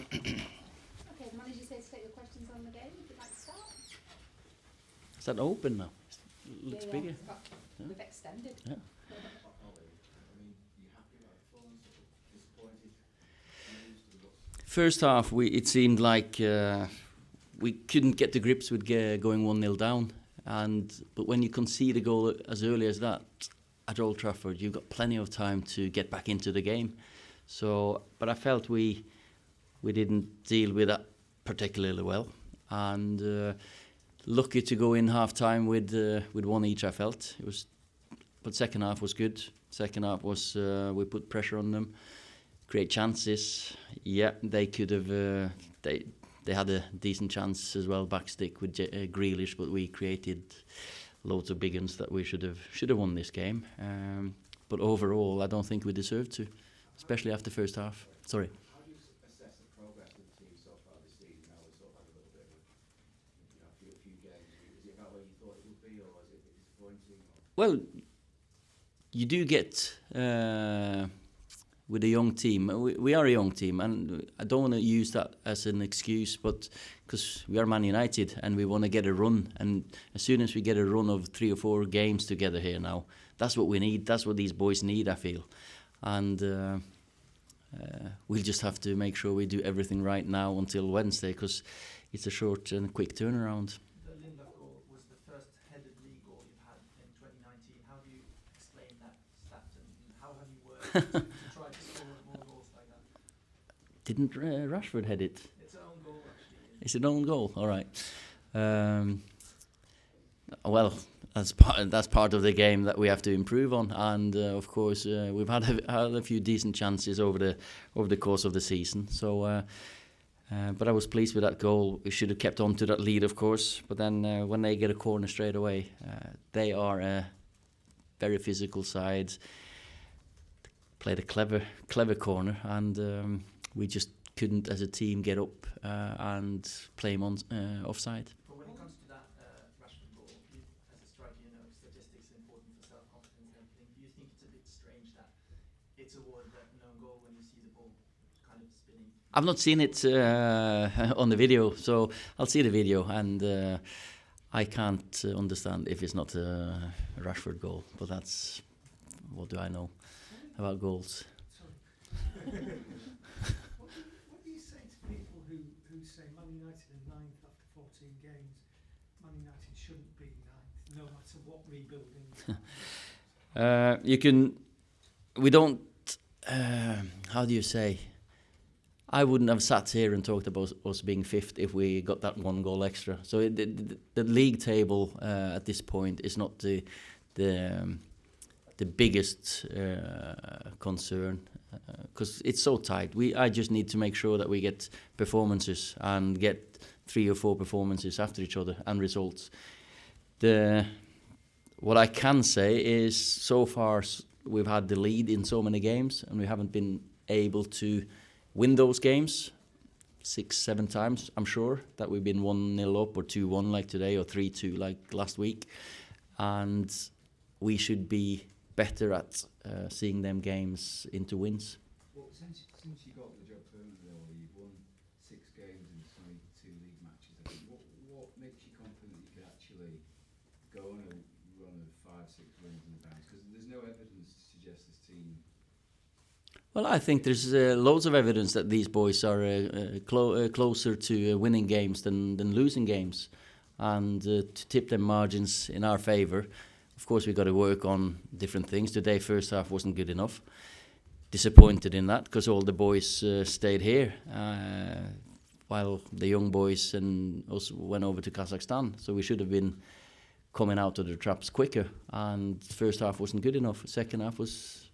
Okay, the manager's here to take your questions on the game. If you'd like to start. Is that open now? It looks Yeah, bigger. yeah. We've extended. Yeah. First half, it seemed like we couldn't get to grips with going 1-0 down. But when you concede a goal as early as that at Old Trafford, you've got plenty of time to get back into the game. So, but I felt we didn't deal with that particularly well, and lucky to go in half time with one each. I felt it was, but second half was good. Second half was we put pressure on them, create chances. Yeah, they could have. They had a decent chance as well, backstick with Grealish, but we created loads of big ones that we should have won this game. But overall, I don't think we deserved to, especially after first half. Sorry. How do you assess the progress of the team so far this season? Now we've sort of had a little bit of a few games. Is it about where you thought it would be, or is it disappointing? Well, you do get with a young team. We are a young team, and I don't want to use that as an excuse, but because we are Man United and we want to get a run, and as soon as we get a run of 3 or 4 games together here now, that's what we need. That's what these boys need, I feel, and we'll just have to make sure we do everything right now until Wednesday, because it's a short and quick turnaround. The Lindelof goal was the first headed league goal you've had in 2019. How do you explain that stat, and how have you worked to try to score more goals like that? Didn't Rashford head it? It's an own goal, actually. It's an own goal, all right. Well, that's part of the game that we have to improve on, and of course we've had a few decent chances over the course of the season. So, but I was pleased with that goal. We should have kept on to that lead, of course. But then when they get a corner straight away, they are a very physical side. Played a clever corner, and we just couldn't, as a team, get up and play him on offside. But when it comes to that Rashford goal, you, as a striker, you know statistics are important for self-confidence and everything. Do you think it's a bit strange that it's awarded an own goal when you see the ball kind of spinning? I've not seen it on the video, so I'll see the video, and I can't understand if it's not a Rashford goal. But that's, what do I know about goals? What do you say to people who say Man United are 9th after 14 games? Man United shouldn't be 9th, no matter what rebuilding. We don't. How do you say? I wouldn't have sat here and talked about us being 5th if we got that 1 goal extra. So the league table at this point is not the biggest concern, because it's so tight. I just need to make sure that we get performances and get 3 or 4 performances after each other and results. What I can say is, so far we've had the lead in so many games, and we haven't been able to win those games 6-7 times. I'm sure that we've been 1-0 up or 2-1 like today, or 3-2 like last week, and we should be better at seeing them games into wins. Well, since you got the job permanently, you've won 6 games in 22 league matches. I think. What makes you confident that you could actually go on a run of 5-6 wins in the bounce? Because there's no evidence to suggest this team. Well, I think there's loads of evidence that these boys are closer to winning games than losing games, and to tip them margins in our favour. Of course, we've got to work on different things. Today, first half wasn't good enough. Disappointed in that, because all the boys stayed here, while the young boys and us went over to Kazakhstan. So we should have been coming out of the traps quicker. And first half wasn't good enough. Second half was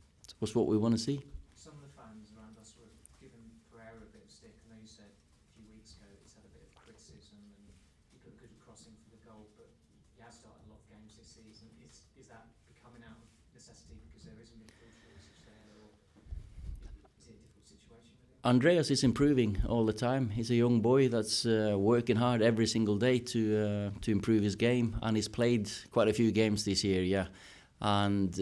what we want to see. Some of the fans around us were giving Pereira a bit of stick. I know you said a few weeks ago he's had a bit of criticism and he put a good crossing for the goal, but he has started a lot of games this season. Is that becoming out of necessity because there is a midfield shortage there, or is it a difficult situation with him? Andreas is improving all the time. He's a young boy that's working hard every single day to improve his game, and he's played quite a few games this year, yeah. And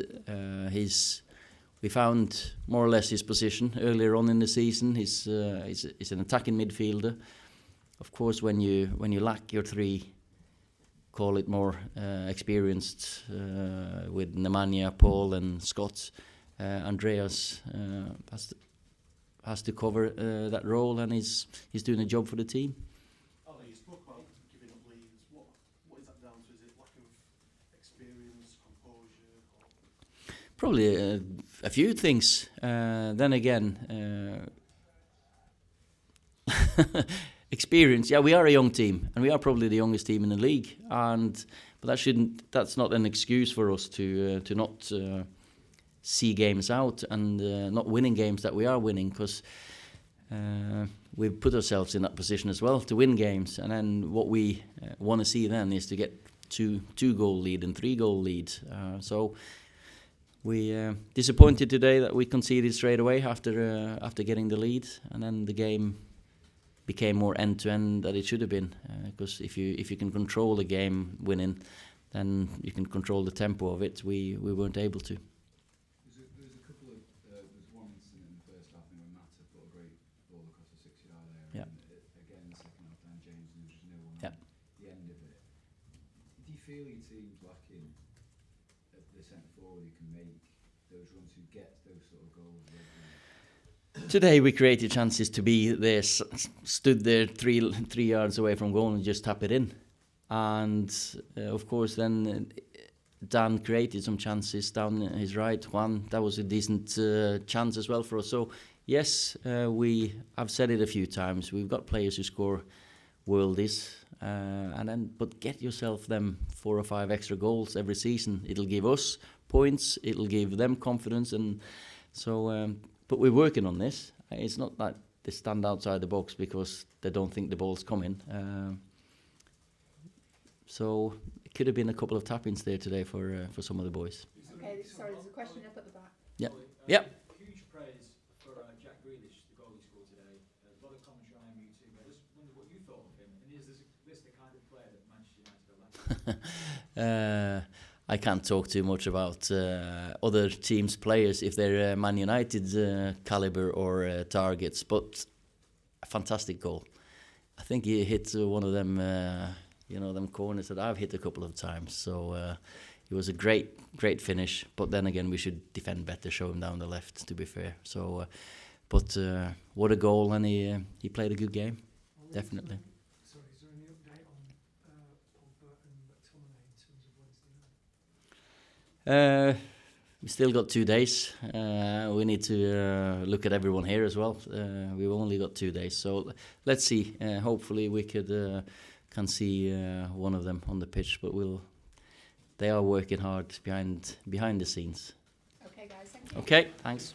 we found more or less his position earlier on in the season. He's an attacking midfielder. Of course, when you lack your three, call it more experienced with Nemanja, Paul, and Scott, Andreas has to cover that role, and he's doing a job for the team. Ole, you spoke about giving up leads. What is that down to? Is it lack of experience, composure? Or? Probably a few things. Then again, experience. Yeah, we are a young team, and we are probably the youngest team in the league. But that's not an excuse for us to not see games out and not winning games that we are winning, because we've put ourselves in that position as well to win games. And then what we want to see then is to get two goal lead and 3 goal lead. So we disappointed today that we conceded straight away after getting the lead, and then the game became more end to end than it should have been. Because if you can control the game winning, then you can control the tempo of it. We weren't able to. There's a couple of there's one incident in the first half when Mata put a great ball across the 6-yard area. Yeah. And again, the second half time, James, and there's just no one Yeah. at the end of it. Do you feel your team's lacking at the centre forward who can make those runs, who gets those sort of goals regularly? Today we created chances to be there, stood there 3 yards away from goal and just tap it in. And of course then Dan created some chances down his right. Juan, that was a decent chance as well for us. So yes, I've said it a few times, we've got players who score worldies, but get yourself them 4 or 5 extra goals every season. It'll give us points, it'll give them confidence, and so but we're working on this. It's not that they stand outside the box because they don't think the ball's coming. So it could have been a couple of tap-ins there today for some of the boys. Okay, sorry, there's a question up at the back. Yeah. Ollie, Yeah. Huge praise for Jack Grealish, the goal he scored today. A lot of commentary on MUFC. I just wondered what you thought of him, and is this the kind of player that Manchester United are like? I can't talk too much about other teams' players if they're Man United caliber or targets, but a fantastic goal. I think he hit one of them, them corners that I've hit a couple of times. So it was a great finish. But then again, we should defend better, show him down the left, to be fair. So, but what a goal, and he played a good game, definitely. Sorry, is there any update on Pogba and McTominay in terms of Wednesday night? We still got 2 days. We need to look at everyone here as well. We've only got 2 days, so let's see. Hopefully, we can see one of them on the pitch, but they are working hard behind the scenes. Okay, guys, thank you. Okay, thanks.